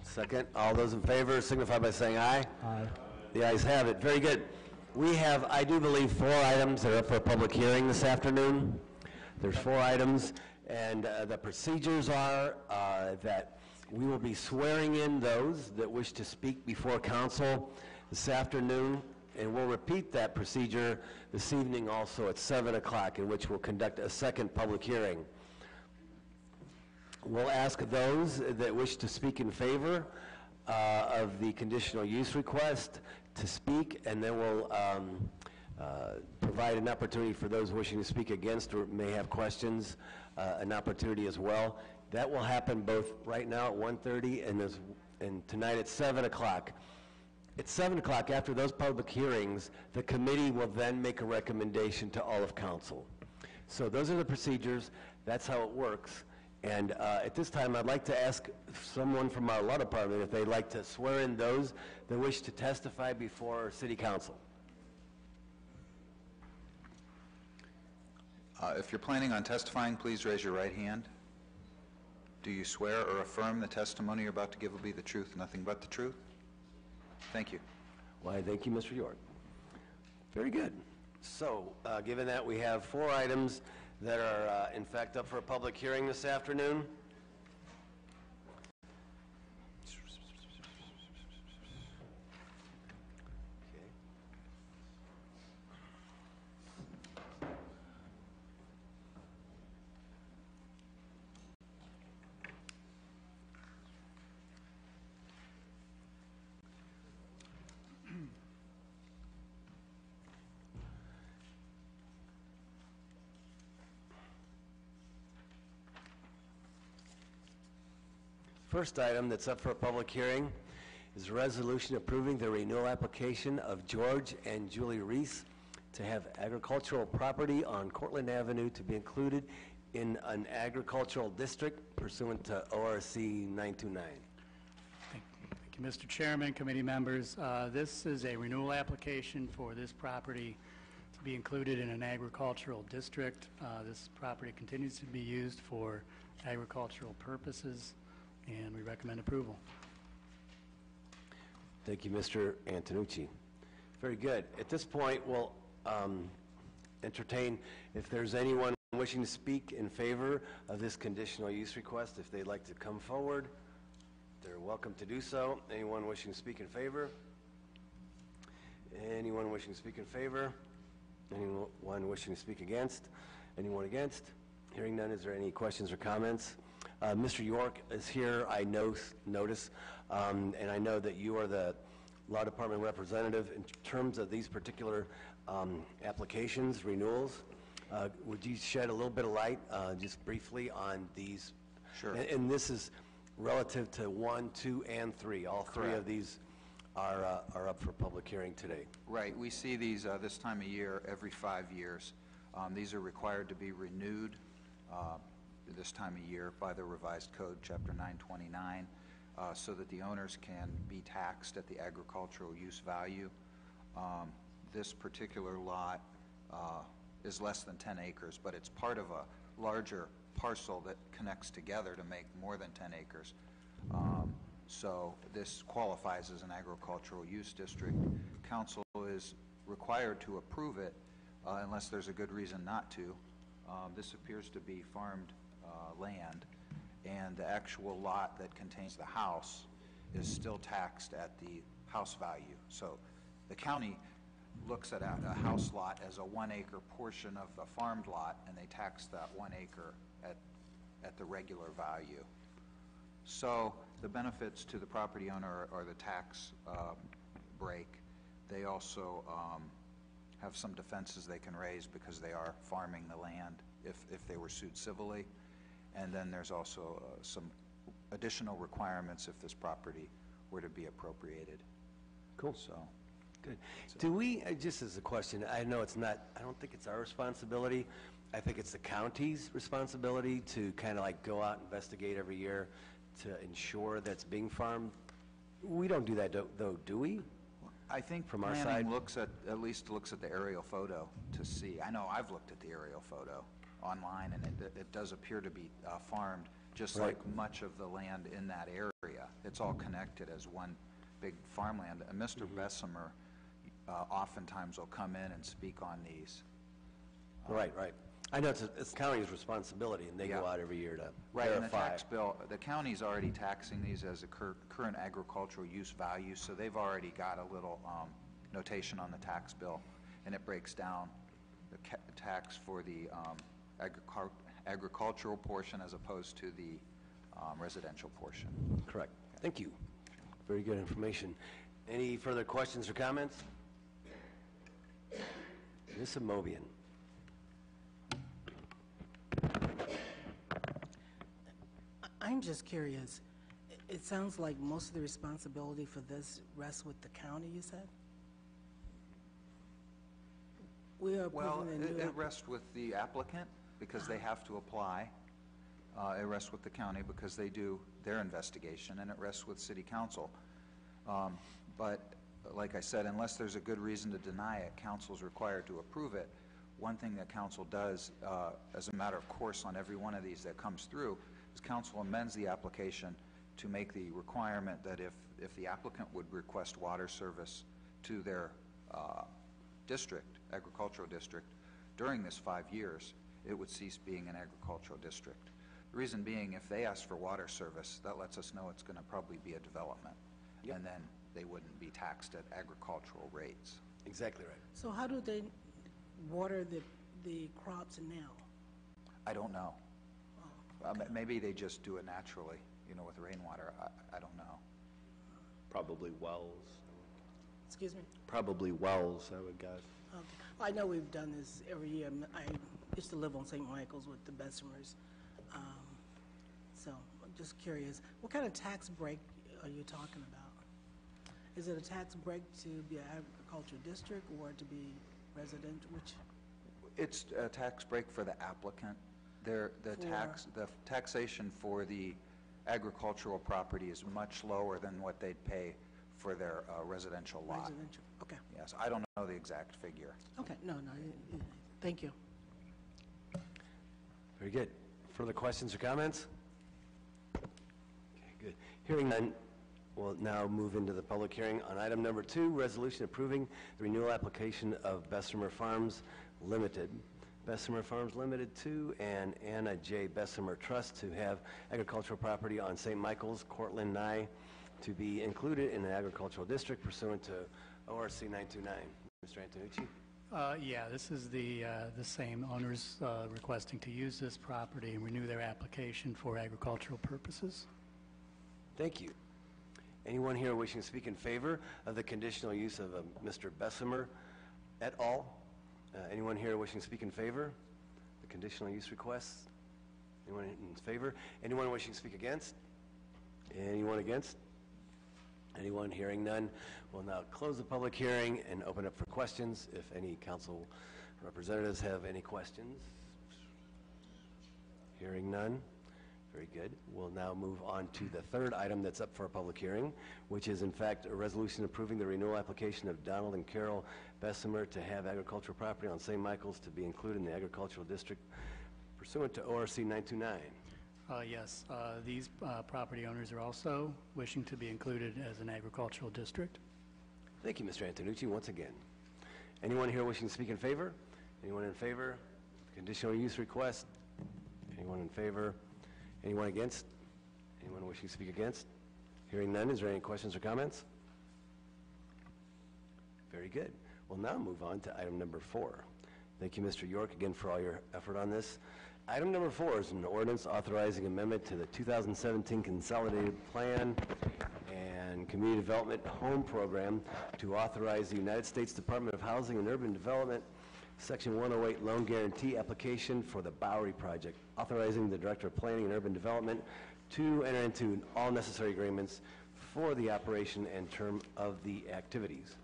Second. All those in favor signify by saying aye. Aye. The ayes have it. Very good. We have, I do believe, 4 items that are up for a public hearing this afternoon. There's 4 items, and the procedures are that we will be swearing in those that wish to speak before council this afternoon, and we'll repeat that procedure this evening also at 7 o'clock, in which we'll conduct a second public hearing. We'll ask those that wish to speak in favor of the conditional use request to speak, and then we'll provide an opportunity for those wishing to speak against or may have questions, an opportunity as well. That will happen both right now at 1:30 and tonight at 7 o'clock. At 7 o'clock, after those public hearings, the committee will then make a recommendation to all of council. So those are the procedures. That's how it works. And at this time, I'd like to ask someone from our law department if they'd like to swear in those that wish to testify before City Council. If you're planning on testifying, please raise your right hand. Do you swear or affirm the testimony you're about to give will be the truth, nothing but the truth? Thank you. Why, thank you, Mr. York. Very good. So, given that we have 4 items that are, in fact, up for a public hearing this afternoon. First item that's up for a public hearing is a resolution approving the renewal application of George and Julie Reese to have agricultural property on Cortland Avenue to be included in an agricultural district pursuant to ORC 929. Thank you, Mr. Chairman, committee members. This is a renewal application for this property to be included in an agricultural district. This property continues to be used for agricultural purposes, and we recommend approval. Thank you, Mr. Antonucci. Very good. At this point, we'll entertain if there's anyone wishing to speak in favor of this conditional use request. If they'd like to come forward, they're welcome to do so. Anyone wishing to speak in favor? Anyone wishing to speak in favor? Anyone wishing to speak against? Anyone against? Hearing none, is there any questions or comments? Mr. York is here, I notice, and I know that you are the law department representative in terms of these particular applications, renewals. Would you shed a little bit of light, just briefly, on these? Sure. And this is relative to 1, 2, and 3. All 3 Correct. of these are up for public hearing today. Right. We see these this time of year every 5 years. These are required to be renewed this time of year by the revised code, Chapter 929, so that the owners can be taxed at the agricultural use value. This particular lot is less than 10 acres, but it's part of a larger parcel that connects together to make more than 10 acres. So this qualifies as an agricultural use district. Council is required to approve it unless there's a good reason not to. This appears to be farmed land, and the actual lot that contains the house is still taxed at the house value. So the county looks at a house lot as a 1 acre portion of the farmed lot, and they tax that 1 acre at the regular value. So the benefits to the property owner are the tax break. They also have some defenses they can raise because they are farming the land if they were sued civilly. And then there's also some additional requirements if this property were to be appropriated. Cool. So, good. Do we, just as a question, I know it's not, I don't think it's our responsibility. I think it's the county's responsibility to kind of like go out and investigate every year to ensure that's being farmed. We don't do that, though, do we? I think From our planning side? looks at least looks at the aerial photo to see. I know I've looked at the aerial photo online, and it does appear to be farmed just Right. like much of the land in that area. It's all connected as one big farmland. And Mr. Bessemer oftentimes will come in and speak on these. Right, right. I know it's county's responsibility, and they go Yeah. out every year to Right, and the verify. tax bill, the county's already taxing these as a current agricultural use value, so they've already got a little notation on the tax bill, and it breaks down the tax for the agricultural portion as opposed to the residential portion. Correct. Thank you. Very good information. Any further questions or comments? Ms. Amobian. I'm just curious. It sounds like most of the responsibility for this rests with the county, you said? We are Well, approving a new... it rests with the applicant because they have to apply. It rests with the county because they do their investigation, and it rests with city council. But like I said, unless there's a good reason to deny it, council's required to approve it. One thing that council does, as a matter of course on every one of these that comes through, is council amends the application to make the requirement that if the applicant would request water service to their district, agricultural district, during this 5 years, it would cease being an agricultural district. The reason being, if they ask for water service, that lets us know it's going to probably be a development, and then they wouldn't be taxed at agricultural rates. Exactly right. So how do they water the crops now? I don't know. Maybe they just do it naturally, with rainwater. I don't know. Probably wells. Excuse me? Probably wells, I would guess. Okay. I know we've done this every year. I used to live on St. Michael's with the Bessemers. So I'm just curious, what kind of tax break are you talking about? Is it a tax break to be an agricultural district or to be residential? Which? It's a tax break for the applicant. The taxation for the agricultural property is much lower than what they'd pay for their residential lot. Residential, okay. Yes, I don't know the exact figure. Okay, no, thank you. Very good. Further questions or comments? Okay, good. Hearing none, we'll now move into the public hearing on item number 2, resolution approving the renewal application of Bessemer Farms Limited. Bessemer Farms Limited 2 and Anna J. Bessemer Trust to have agricultural property on St. Michael's, Cortland, Nye, to be included in the agricultural district pursuant to ORC 929. Mr. Antonucci? Yeah, this is the same owners requesting to use this property and renew their application for agricultural purposes. Thank you. Anyone here wishing to speak in favor of the conditional use of Mr. Bessemer et al.? Anyone here wishing to speak in favor? The conditional use requests? Anyone in favor? Anyone wishing to speak against? Anyone against? Anyone? Hearing none. We'll now close the public hearing and open up for questions. If any council representatives have any questions? Hearing none. Very good. We'll now move on to the third item that's up for a public hearing, which is in fact a resolution approving the renewal application of Donald and Carol Bessemer to have agricultural property on St. Michael's to be included in the agricultural district pursuant to ORC 929. Yes, these property owners are also wishing to be included as an agricultural district. Thank you, Mr. Antonucci, once again. Anyone here wishing to speak in favor? Anyone in favor? Conditional use request? Anyone in favor? Anyone against? Anyone wishing to speak against? Hearing none, is there any questions or comments? Very good. We'll now move on to item number 4. Thank you, Mr. York, again for all your effort on this. Item number 4 is an ordinance authorizing amendment to the 2017 Consolidated Plan and Community Development Home Program to authorize the United States Department of Housing and Urban Development Section 108 loan guarantee application for the Bowery project, authorizing the Director of Planning and Urban Development to enter into all necessary agreements for the operation and term of the activities.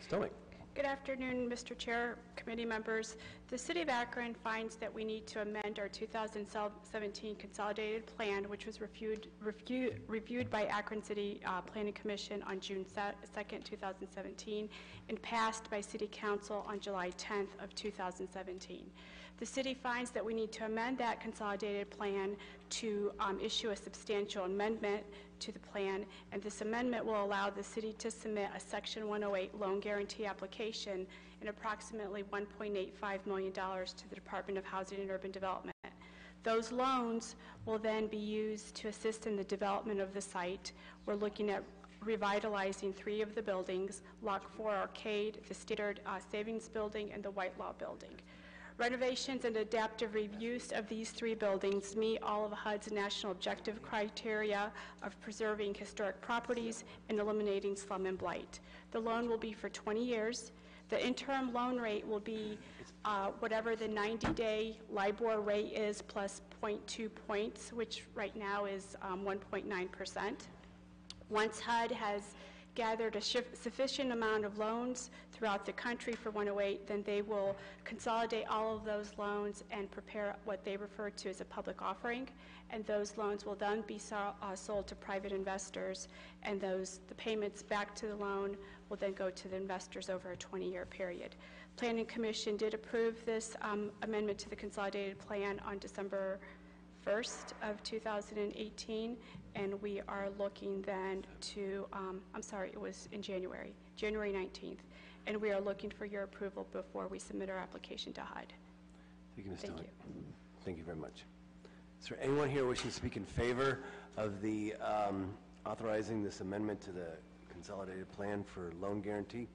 Stoic. Good afternoon, Mr. Chair, committee members. The City of Akron finds that we need to amend our 2017 Consolidated Plan, which was reviewed by Akron City Planning Commission on June 2nd, 2017, and passed by City Council on July 10th of 2017. The city finds that we need to amend that consolidated plan to issue a substantial amendment to the plan, and this amendment will allow the city to submit a Section 108 loan guarantee application in approximately $1.85 million to the Department of Housing and Urban Development. Those loans will then be used to assist in the development of the site. We're looking at revitalizing 3 of the buildings, Lock 4 Arcade, the Standard Savings Building, and the Whitelaw Building. Renovations and adaptive reuse of these 3 buildings meet all of HUD's national objective criteria of preserving historic properties and eliminating slum and blight. The loan will be for 20 years. The interim loan rate will be whatever the 90-day LIBOR rate is plus 0.2 points, which right now is 1.9%. Once HUD has gathered a sufficient amount of loans throughout the country for 108, then they will consolidate all of those loans and prepare what they refer to as a public offering, and those loans will then be sold to private investors, and the payments back to the loan will then go to the investors over a 20-year period. Planning Commission did approve this amendment to the consolidated plan on December 1st of 2018, and we are looking then to, it was in January 19th, and we are looking for your approval before we submit our application to HUD. Thank you, Ms. Thank Todd. you. Thank you very much. Is there anyone here wishing to speak in favor of the authorizing this amendment to the consolidated plan for loan guarantee?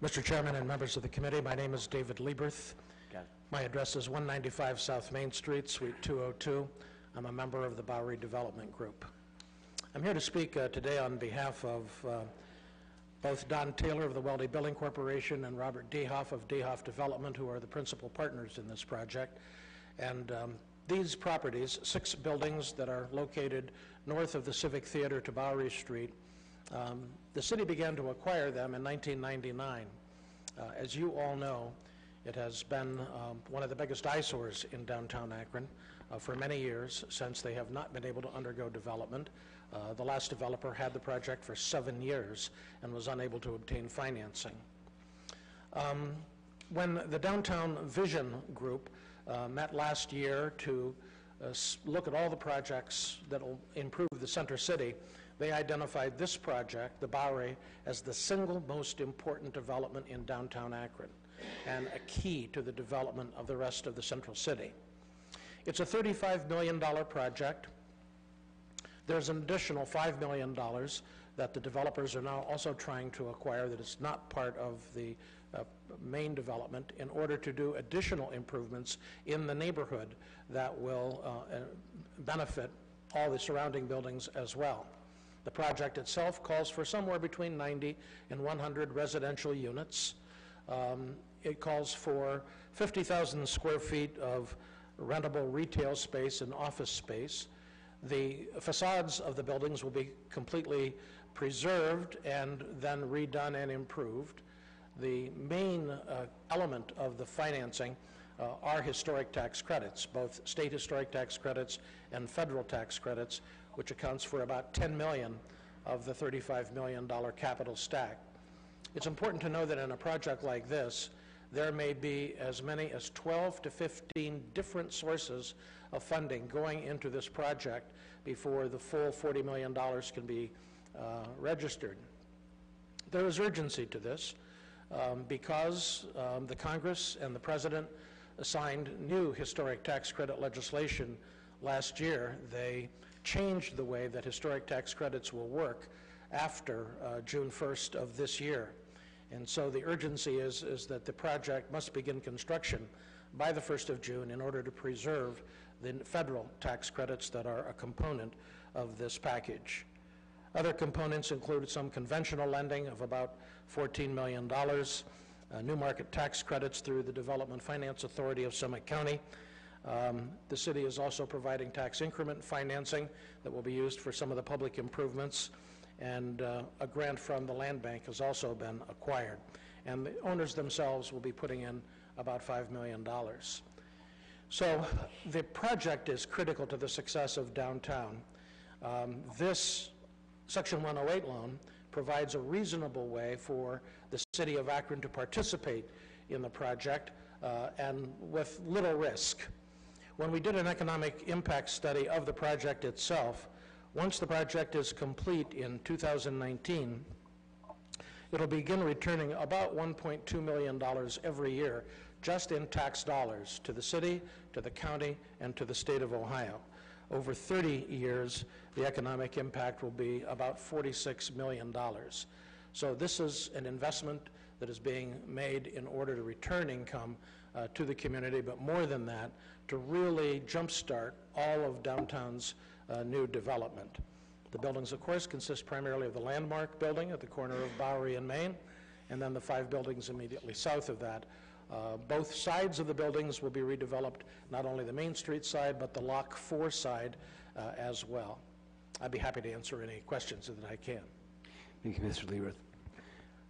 Mr. Chairman and members of the committee, my name is David Lieberth. Got it. My address is 195 South Main Street, Suite 202. I'm a member of the Bowery Development Group. I'm here to speak today on behalf of both Don Taylor of the Weldy Building Corporation and Robert Dehoff of Dehoff Development, who are the principal partners in this project. And these properties, 6 buildings that are located north of the Civic Theater to Bowery Street, the city began to acquire them in 1999. As you all know, it has been one of the biggest eyesores in downtown Akron for many years, since they have not been able to undergo development. The last developer had the project for 7 years and was unable to obtain financing. When the Downtown Vision Group met last year to look at all the projects that will improve the Center City, they identified this project, the Bowery, as the single most important development in downtown Akron and a key to the development of the rest of the Central City. It's a $35 million project. There's an additional $5 million that the developers are now also trying to acquire that is not part of the main development, in order to do additional improvements in the neighborhood that will benefit all the surrounding buildings as well. The project itself calls for somewhere between 90 and 100 residential units. It calls for 50,000 square feet of rentable retail space and office space. The facades of the buildings will be completely preserved and then redone and improved. The main element of the financing are historic tax credits, both state historic tax credits and federal tax credits, which accounts for about $10 million of the $35 million capital stack. It's important to know that in a project like this, there may be as many as 12 to 15 different sources of funding going into this project before the full $40 million can be registered. There is urgency to this because the Congress and the President assigned new historic tax credit legislation last year. They changed the way that historic tax credits will work after June 1st of this year. And so the urgency is that the project must begin construction by the 1st of June in order to preserve the federal tax credits that are a component of this package. Other components include some conventional lending of about $14 million, new market tax credits through the Development Finance Authority of Summit County. The city is also providing tax increment financing that will be used for some of the public improvements, and a grant from the land bank has also been acquired. And the owners themselves will be putting in about $5 million. So the project is critical to the success of downtown. This Section 108 loan provides a reasonable way for the city of Akron to participate in the project and with little risk. When we did an economic impact study of the project itself, once the project is complete in 2019, it'll begin returning about $1.2 million every year just in tax dollars to the city, to the county, and to the state of Ohio. Over 30 years, the economic impact will be about $46 million. So this is an investment that is being made in order to return income to the community, but more than that, to really jumpstart all of downtown's new development. The buildings, of course, consist primarily of the Landmark building at the corner of Bowery and Main, and then the 5 buildings immediately south of that. Both sides of the buildings will be redeveloped, not only the Main Street side, but the Lock 4 side as well. I'd be happy to answer any questions that I can. Thank you, Mr. Leaworth.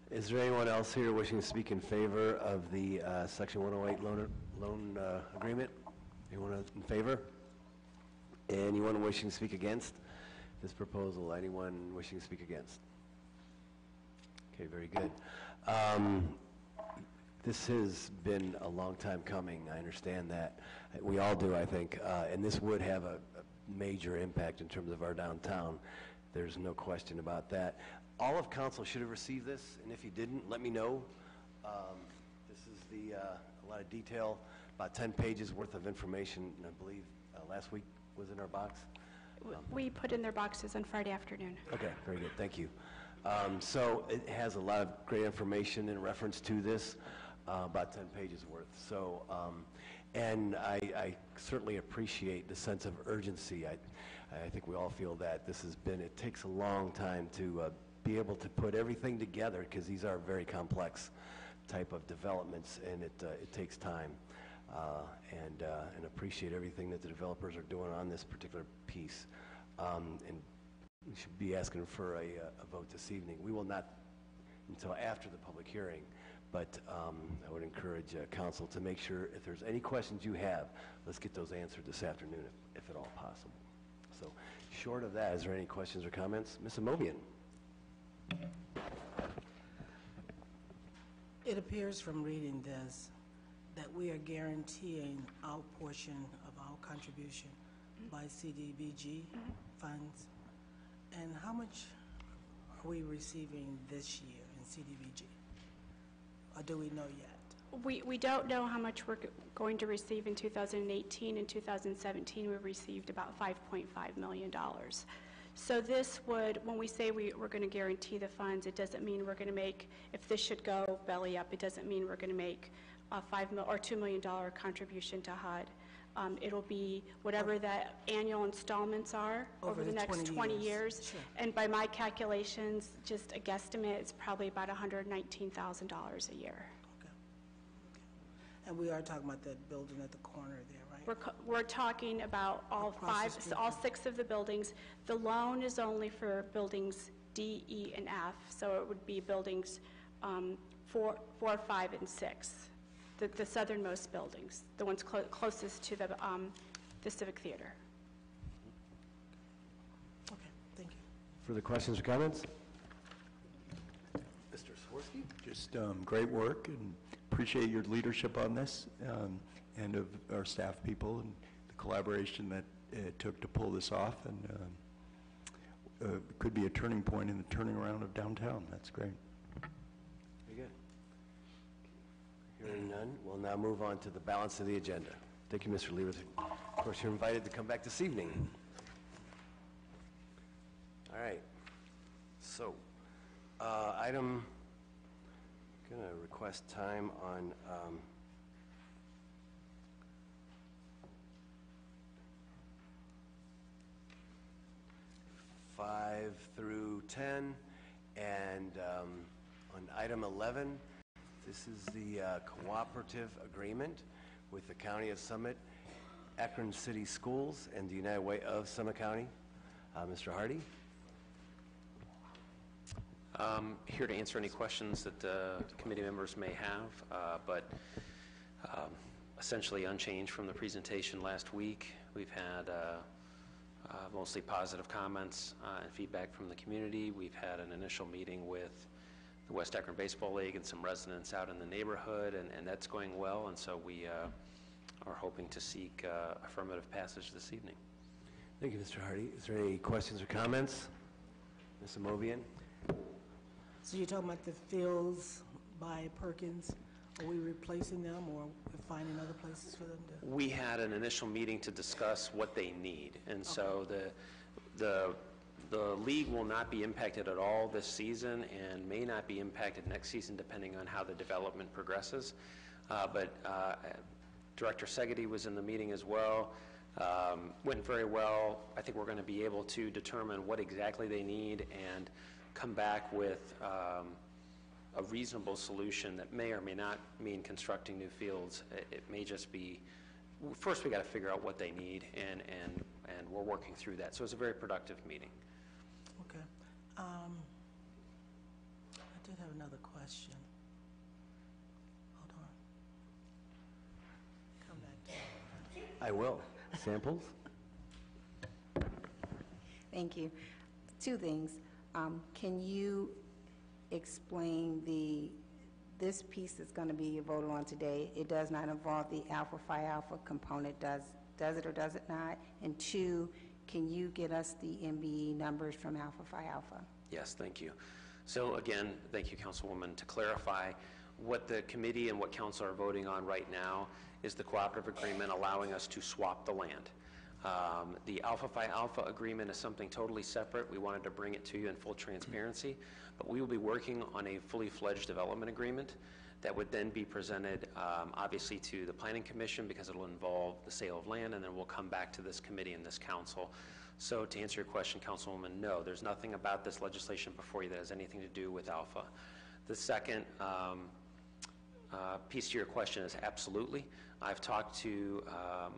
Is there anyone else here wishing to speak in favor of the Section 108 loan agreement? Anyone in favor? Anyone wishing to speak against this proposal? Anyone wishing to speak against? Okay, very good. This has been a long time coming. I understand that. We all do, I think. And this would have a major impact in terms of our downtown. There's no question about that. All of council should have received this, and if you didn't, let me know. This is a lot of detail, about 10 pages worth of information, and I believe last week was in our box. We put in their boxes on Friday afternoon. Okay, very good, thank you. So it has a lot of great information in reference to this, about 10 pages worth. So, and I certainly appreciate the sense of urgency. I think we all feel that this has been, it takes a long time to be able to put everything together, because these are very complex type of developments, and it takes time. And appreciate everything that the developers are doing on this particular piece. And we should be asking for a vote this evening. We will not until after the public hearing, but I would encourage council to make sure if there's any questions you have, let's get those answered this afternoon if at all possible. So short of that, is there any questions or comments? Ms. Amobian. It appears from reading this that we are guaranteeing our portion of our contribution by CDBG funds. And how much are we receiving this year in CDBG? Or do we know yet? We don't know how much we're going to receive in 2018. In 2017, we received about $5.5 million. So this would, when we say we're going to guarantee the funds, it doesn't mean we're going to make, if this should go belly up, it doesn't mean we're going to make a $2 million contribution to HUD. It'll be whatever the annual installments are over the next 20 years. Sure. And by my calculations, just a guesstimate, it's probably about $119,000 a year. Okay. And we are talking about that building at the corner there, right? We're talking about all Across the street all from- 6 of the buildings. The loan is only for buildings D, E, and F, so it would be buildings 4, 5, and 6, the southernmost buildings, the ones closest to the Civic Theater. Okay, thank you. Further questions or comments? Mr. Swirsky? Just great work, and appreciate your leadership on this, and of our staff people, and the collaboration that it took to pull this off, and could be a turning point in the turning around of downtown. That's great. Very good. Hearing none, we'll now move on to the balance of the agenda. Thank you, Mr. Leaworth. Of course, you're invited to come back this evening. All right. So, item, going to request time on – 5 through 10, and on item 11, this is the cooperative agreement with the County of Summit, Akron City Schools, and the United Way of Summit County. Mr. Hardy? Here to answer any questions that committee members may have, but essentially unchanged from the presentation last week. We've had mostly positive comments and feedback from the community. We've had an initial meeting with the West Akron Baseball League and some residents out in the neighborhood, and that's going well, and so we are hoping to seek affirmative passage this evening. Thank you, Mr. Hardy. Is there any questions or comments? Ms. Amovian? So you're talking about the fields by Perkins? Are we replacing them or finding other places for them to? We had an initial meeting to discuss what they need, and so the league will not be impacted at all this season and may not be impacted next season depending on how the development progresses. But Director Segedy was in the meeting as well. Went very well. I think we're going to be able to determine what exactly they need and come back with a reasonable solution that may or may not mean constructing new fields. It may just be, first we got to figure out what they need, and we're working through that. So it's a very productive meeting. Okay. I did have another question. Hold on. Come back to it. I will. Samples? Thank you. Two things. Can you explain this piece that's going to be voted on today? It does not involve the Alpha Phi Alpha component, does it or does it not? And two, can you get us the MBE numbers from Alpha Phi Alpha? Yes, thank you. So again, thank you, Councilwoman. To clarify, what the committee and what council are voting on right now is the cooperative agreement allowing us to swap the land. The Alpha Phi Alpha agreement is something totally separate. We wanted to bring it to you in full transparency, but we will be working on a fully fledged development agreement that would then be presented obviously to the Planning Commission because it will involve the sale of land, and then we'll come back to this committee and this council. So to answer your question, Councilwoman, no, there's nothing about this legislation before you that has anything to do with Alpha. The second piece to your question is absolutely. I've talked to,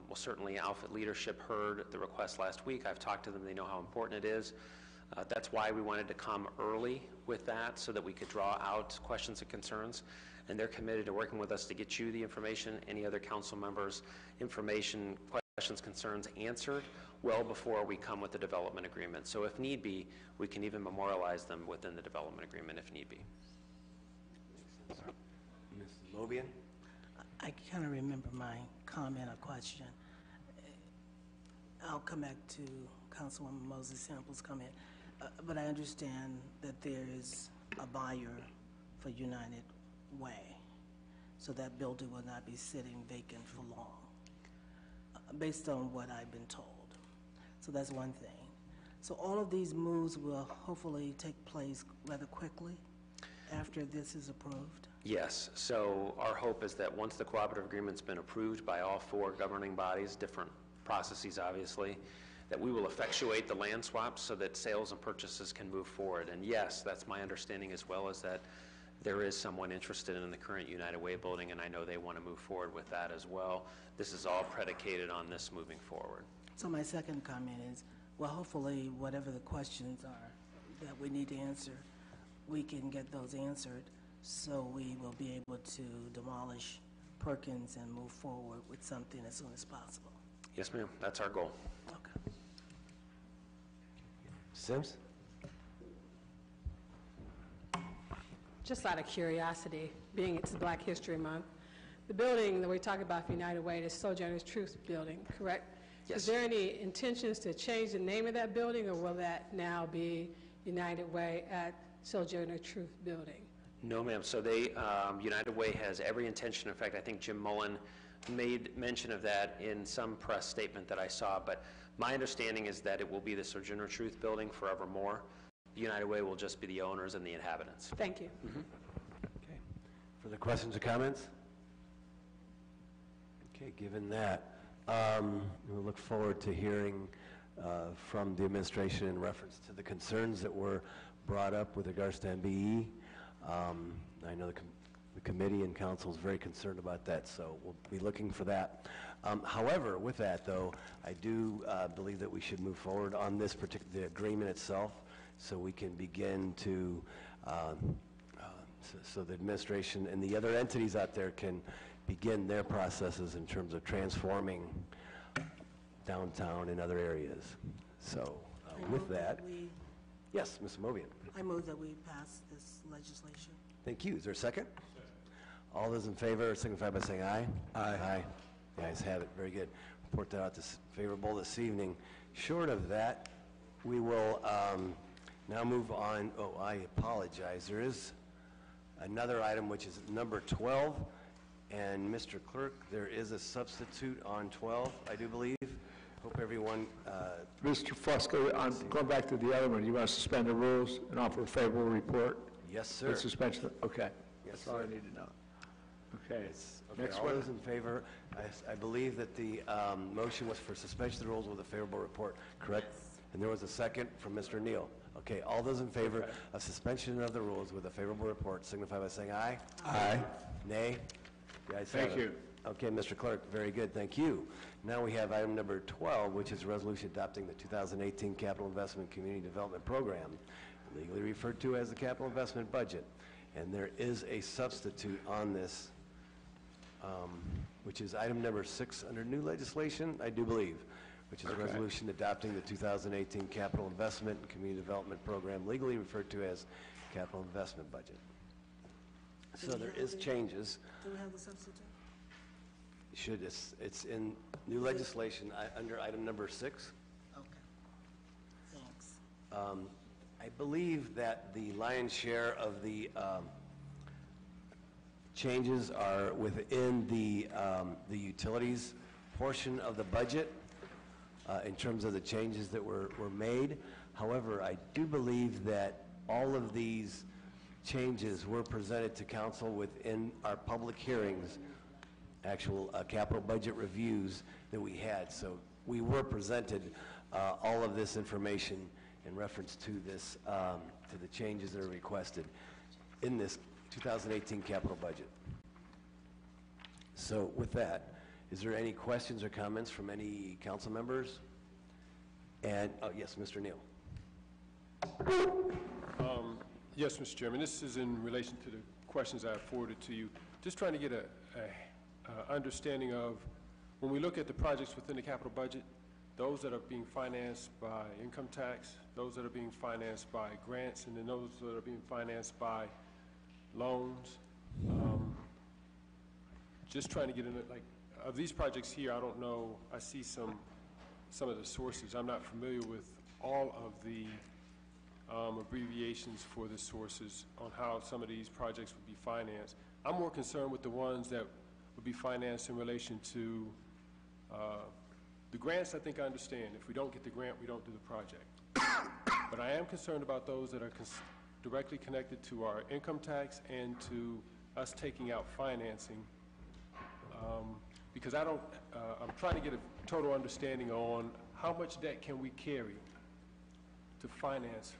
well, certainly Alpha leadership heard the request last week. I've talked to them. They know how important it is. That's why we wanted to come early with that so that we could draw out questions and concerns. And they're committed to working with us to get you the information, any other council members, information, questions, concerns answered well before we come with the development agreement. So if need be, we can even memorialize them within the development agreement if need be. Ms. Amovian? I kind of remember my comment or question. I'll come back to Councilwoman Moses Samples' comment, but I understand that there is a buyer for United Way, so that building will not be sitting vacant for long, based on what I've been told. So that's one thing. So all of these moves will hopefully take place rather quickly after this is approved? Yes. So our hope is that once the cooperative agreement's been approved by all four governing bodies, different processes obviously, that we will effectuate the land swaps so that sales and purchases can move forward. And yes, that's my understanding as well, is that there is someone interested in the current United Way building, and I know they want to move forward with that as well. This is all predicated on this moving forward. So my second comment is, well, hopefully whatever the questions are that we need to answer, we can get those answered so we will be able to demolish Perkins and move forward with something as soon as possible. Yes, ma'am. That's our goal. Okay. Sims? Just out of curiosity, being it's Black History Month, the building that we're talking about for United Way is Sojourner's Truth Building, correct? Yes. Is there any intentions to change the name of that building, or will that now be United Way at Sojourner Truth Building? No, ma'am. So they, United Way has every intention. In fact, I think Jim Mullen made mention of that in some press statement that I saw. But my understanding is that it will be the Sojourner Truth Building forevermore. United Way will just be the owners and the inhabitants. Thank you. Mm-hmm. Okay. Further questions or comments? Okay, given that, we'll look forward to hearing from the administration in reference to the concerns that were brought up with regards to MBE. I know the committee and council is very concerned about that, so we'll be looking for that. However, with that, though, I do believe that we should move forward on this particular agreement itself so we can begin to, so the administration and the other entities out there can begin their processes in terms of transforming downtown and other areas. So with that, Yes, Ms. Movian. I move that we pass this legislation. Thank you. Is there a second? All those in favor signify by saying aye. Aye. The ayes have it. Very good. Report that out as favorable this evening. Short of that, we will now move on. Oh, I apologize. There is another item, which is number 12. And Mr. Clerk, there is a substitute on 12, I do believe. Hope everyone... Mr. Fusco, going back to the other one, you want to suspend the rules and offer a favorable report? Yes, sir. With suspension, okay. Yes, That's all I sir. need to know. Okay. Okay, Next all one. those in favor, I believe that the motion was for suspension of the rules with a favorable report, correct? And there was a second from Mr. Neal. Okay, all those in favor of suspension of the rules with a favorable report signify by saying aye. Aye. Nay? The ayes have Thank it. you. Okay, Mr. Clerk, very good, thank you. Now we have item number 12, which is a resolution adopting the 2018 Capital Investment Community Development Program, legally referred to as the Capital Investment Budget. And there is a substitute on this, which is item number 6 under new legislation, I do believe, which is a resolution adopting the 2018 Capital Investment and Community Development Program, legally referred to as Capital Investment Budget. So there is changes. Do we have the substitute? It's in new legislation under item number 6. Okay. Thanks. I believe that the lion's share of the changes are within the utilities portion of the budget in terms of the changes that were made. However, I do believe that all of these changes were presented to council within our public hearings, actual capital budget reviews that we had. So we were presented all of this information in reference to this, to the changes that are requested in this 2018 capital budget. So with that, is there any questions or comments from any council members? And, oh, yes, Mr. Neal. Yes, Mr. Chairman, this is in relation to the questions I forwarded to you. Just trying to get a understanding of, when we look at the projects within the capital budget, those that are being financed by income tax, those that are being financed by grants, and then those that are being financed by loans. Just trying to get in it, like, of these projects here, I don't know, I see some of the sources. I'm not familiar with all of the abbreviations for the sources on how some of these projects would be financed. I'm more concerned with the ones that would be financed in relation to the grants. I think I understand. If we don't get the grant, we don't do the project. But I am concerned about those that are directly connected to our income tax and to us taking out financing, because I'm trying to get a total understanding on how much debt can we carry to finance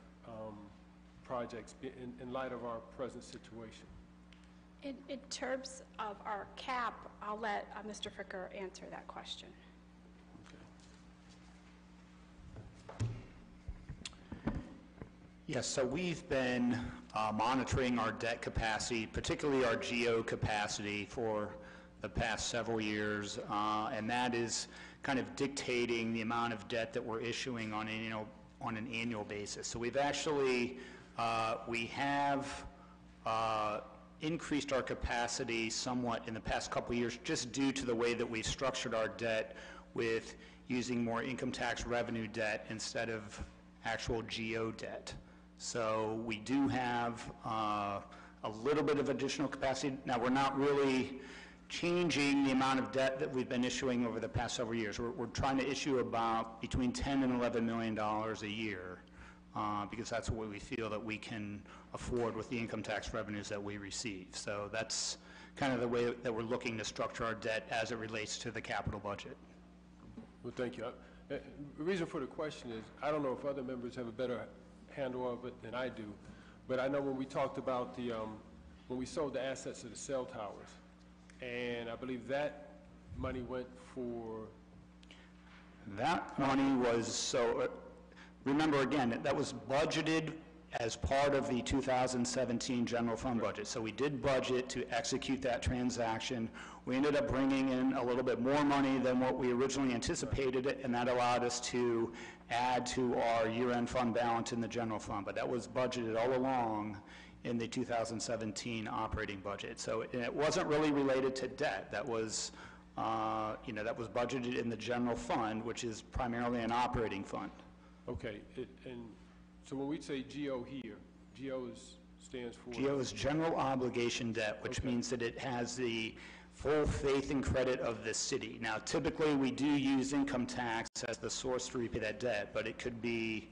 projects in light of our present situation. In terms of our cap, I'll let Mr. Fricker answer that question. Yes, so we've been monitoring our debt capacity, particularly our GO capacity, for the past several years, and that is kind of dictating the amount of debt that we're issuing on an annual basis. So we've actually, we have increased our capacity somewhat in the past couple of years, just due to the way that we've structured our debt with using more income tax revenue debt instead of actual GO debt. So we do have a little bit of additional capacity. Now, we're not really changing the amount of debt that we've been issuing over the past several years. We're trying to issue about between $10 and $11 million a year, because that's what we feel that we can afford with the income tax revenues that we receive. So that's kind of the way that we're looking to structure our debt as it relates to the capital budget. Well, thank you. The reason for the question is, I don't know if other members have a better handle of it than I do, but I know when we talked about the, when we sold the assets of the cell towers, and I believe that money went for... That money was, so, remember again, that was budgeted as part of the 2017 general fund budget. So we did budget to execute that transaction. We ended up bringing in a little bit more money than what we originally anticipated, and that allowed us to add to our year-end fund balance in the general fund, but that was budgeted all along in the 2017 operating budget. So it wasn't really related to debt. That was, that was budgeted in the general fund, which is primarily an operating fund. Okay, and so when we say GO here, GO stands for? GO is general obligation debt, which means that it has the full faith and credit of the city. Now, typically, we do use income tax as the source to repay that debt, but it could be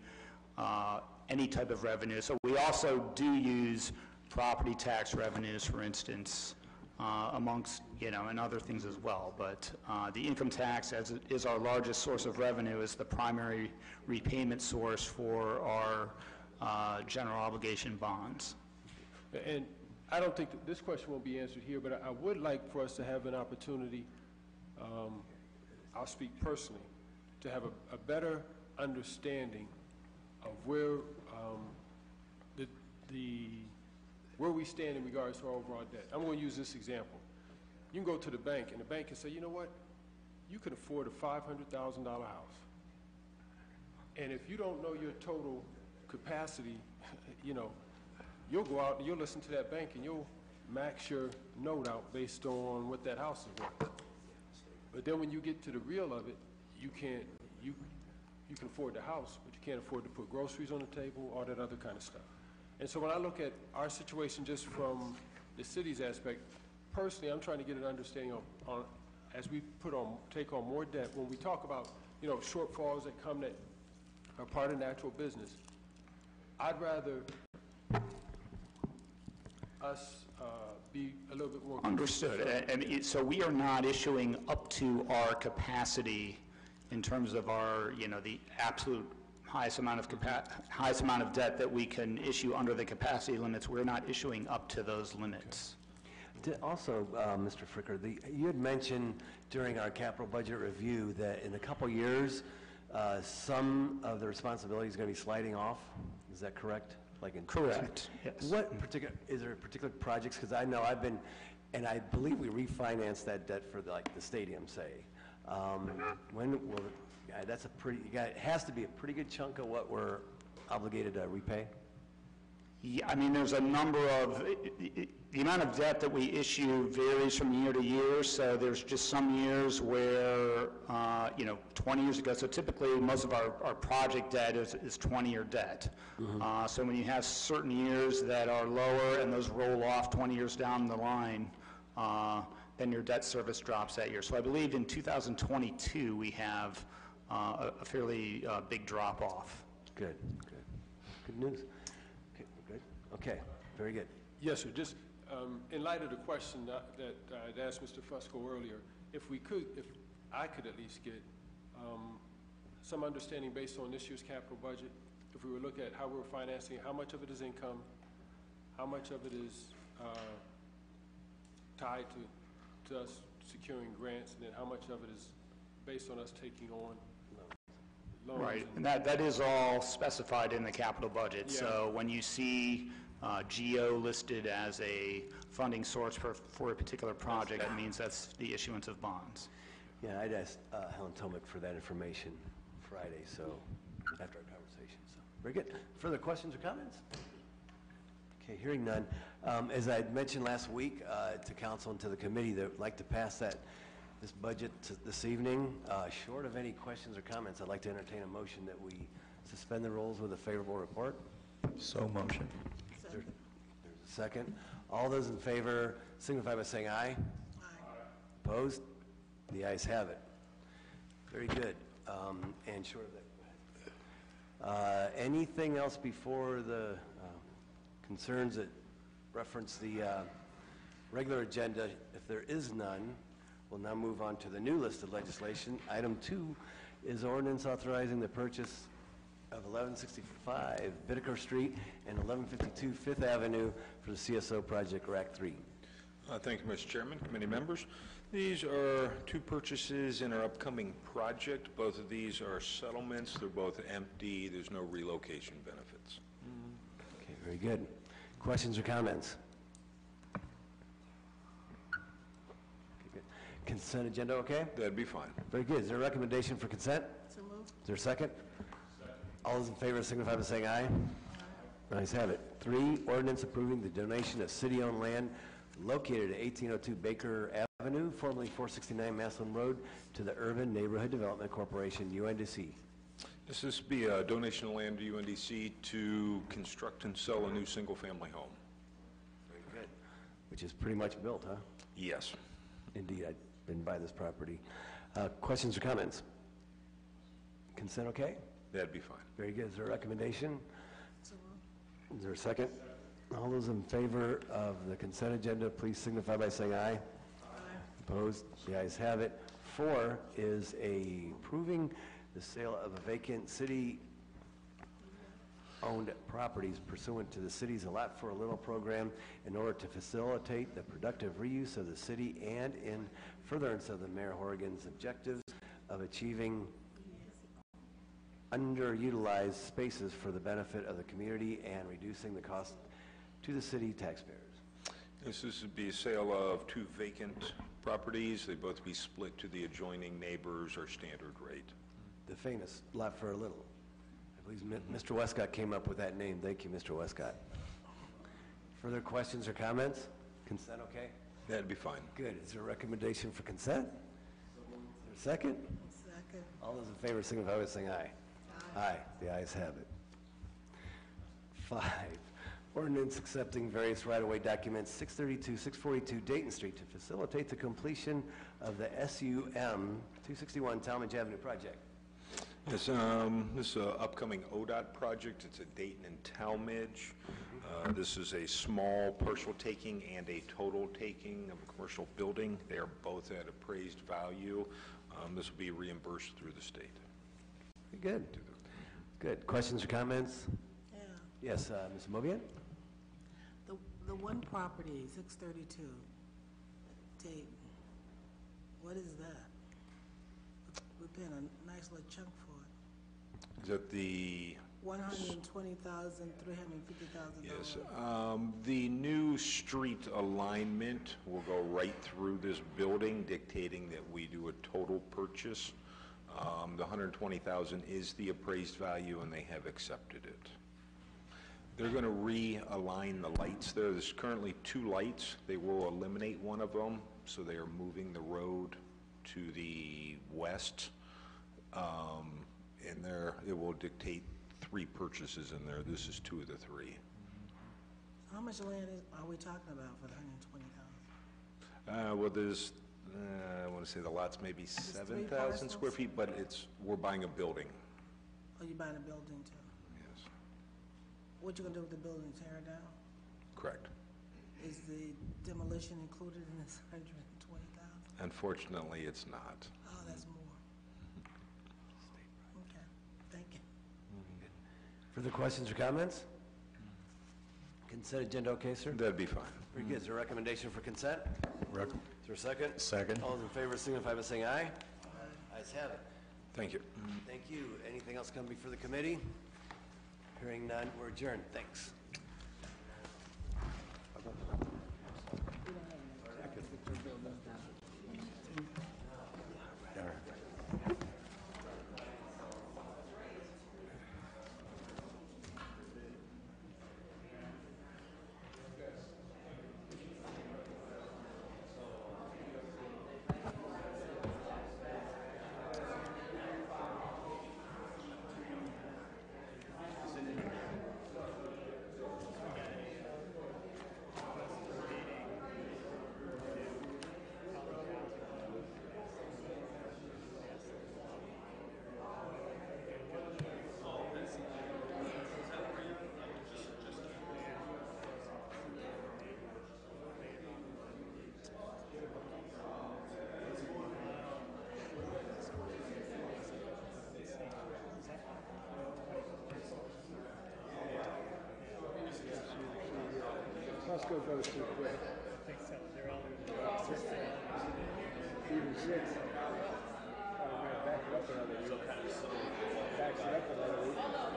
any type of revenue. So we also do use property tax revenues, for instance, amongst, and other things as well. But the income tax, as it is our largest source of revenue, is the primary repayment source for our general obligation bonds. And I don't think that this question won't be answered here, but I would like for us to have an opportunity, I'll speak personally, to have a better understanding of where where we stand in regards to our overall debt. I'm going to use this example. You can go to the bank, and the bank can say, you know what? You can afford a $500,000 house. And if you don't know your total capacity, you'll go out and you'll listen to that bank and you'll max your note out based on what that house is worth. But then when you get to the real of it, you can afford the house, but you can't afford to put groceries on the table, all that other kind of stuff. And so when I look at our situation just from the city's aspect, personally, I'm trying to get an understanding on as we take on more debt, when we talk about, shortfalls that come that are part of natural business, I'd rather us be a little bit more... Understood. And so we are not issuing up to our capacity in terms of our, the absolute highest amount of debt that we can issue under the capacity limits. We're not issuing up to those limits. Also, Mr. Fricker, you had mentioned during our capital budget review that in a couple years, some of the responsibility is going to be sliding off. Is that correct? Correct, yes. Is there particular projects? Because I know and I believe we refinanced that debt for the stadium, say. When will, it has to be a pretty good chunk of what we're obligated to repay? Yeah, I mean, there's a number of, the amount of debt that we issue varies from year to year, so there's just some years where, 20 years ago, so typically most of our project debt is 20-year debt. Mm-hmm. So when you have certain years that are lower and those roll off 20 years down the line, then your debt service drops that year. So I believe in 2022 we have a fairly big drop off. Good news. Okay, very good. Yes, sir. Just in light of the question that I'd asked Mr. Fusco earlier, if I could at least get some understanding based on this year's capital budget, if we were look at how we're financing, how much of it is income, how much of it is tied to us securing grants, and then how much of it is based on us taking on loans. Right, and that is all specified in the capital budget. Yeah. So when you see GO listed as a funding source for a particular project, that means that's the issuance of bonds. Yeah, I'd asked Helen Tomick for that information Friday, so after our conversation. So very good. Further questions or comments? Okay, hearing none. As I mentioned last week to council and to the committee, that would like to pass this budget this evening. Short of any questions or comments, I'd like to entertain a motion that we suspend the rules with a favorable report. So motion. There's a second. All those in favor signify by saying aye. Aye. Opposed? The ayes have it. Very good. And short of that, anything else before the concerns that reference the regular agenda? If there is none, we'll now move on to the new list of legislation. Item 2 is ordinance authorizing the purchase of 1165 Bittaker Street and 1152 Fifth Avenue for the CSO project RAC 3. Thank you, Mr. Chairman, committee members. These are two purchases in our upcoming project. Both of these are settlements. They're both empty. There's no relocation benefits. Okay, very good. Questions or comments? Consent agenda okay? That'd be fine. Very good. Is there a recommendation for consent? So moved. Is there a second? All those in favor signify by saying aye. Ayes have it. 3, ordinance approving the donation of city-owned land located at 1802 Baker Avenue, formerly 469 Maslin Road, to the Urban Neighborhood Development Corporation, UNDC. This would be a donation of land to UNDC to construct and sell a new single-family home. Very good. Which is pretty much built, huh? Yes. Indeed, I've been by this property. Questions or comments? Consent okay? That'd be fine. Very good. Is there a recommendation? Is there a second? All those in favor of the consent agenda, please signify by saying aye. Aye. Opposed? The ayes have it. 4 is approving the sale of a vacant city-owned properties pursuant to the city's Lot for a Little program in order to facilitate the productive reuse of the city and in furtherance of the Mayor Horrigan's objectives of achieving underutilized spaces for the benefit of the community and reducing the cost to the city taxpayers. This would be a sale of 2 vacant properties. They both be split to the adjoining neighbors or standard rate. The famous Lot for a Little. I believe Mr. Westcott came up with that name. Thank you, Mr. Westcott. Further questions or comments? Consent okay? That'd be fine. Good. Is there a recommendation for consent? Is there a second? Second. All those in favor signify by saying aye. Aye. The ayes have it. 5, ordinance accepting various right-of-way documents, 632, 642 Dayton Street to facilitate the completion of the SUM 261 Talmadge Avenue project. Yes, this is an upcoming ODOT project. It's a Dayton and Talmadge. This is a small partial taking and a total taking of a commercial building. They are both at appraised value. This will be reimbursed through the state. Good. Good. Questions or comments? Yeah. Yes, Ms. Movian? The one property, 632, Dayton, what is that? We're paying a nice little chunk for it. Is that the... $120,000, $350,000. Yes. The new street alignment will go right through this building, dictating that we do a total purchase. The $120,000 is the appraised value, and they have accepted it. They're going to realign the lights there. There's currently 2 lights. They will eliminate one of them, so they are moving the road to the west. And there, it will dictate 3 purchases in there. This is 2 of the 3. How much land are we talking about for the $120,000? Well, there's, I want to say the lot's maybe 7,000 square feet, but we're buying a building. Oh, you're buying a building too? Yes. What you gonna do with the building, tear it down? Correct. Is the demolition included in this $120,000? Unfortunately, it's not. Oh, that's more. Okay, thank you. Further questions or comments? Consent agenda okay, sir? That'd be fine. Very good. Is there a recommendation for consent? Is there a second? Second. All those in favor signify by saying aye. Ayes have it. Thank you. Thank you. Anything else come before the committee? Hearing none, we're adjourned. Thanks. Costco goes too quick. I think so. They're all Even 6. Back it up another week. Backs it up another week.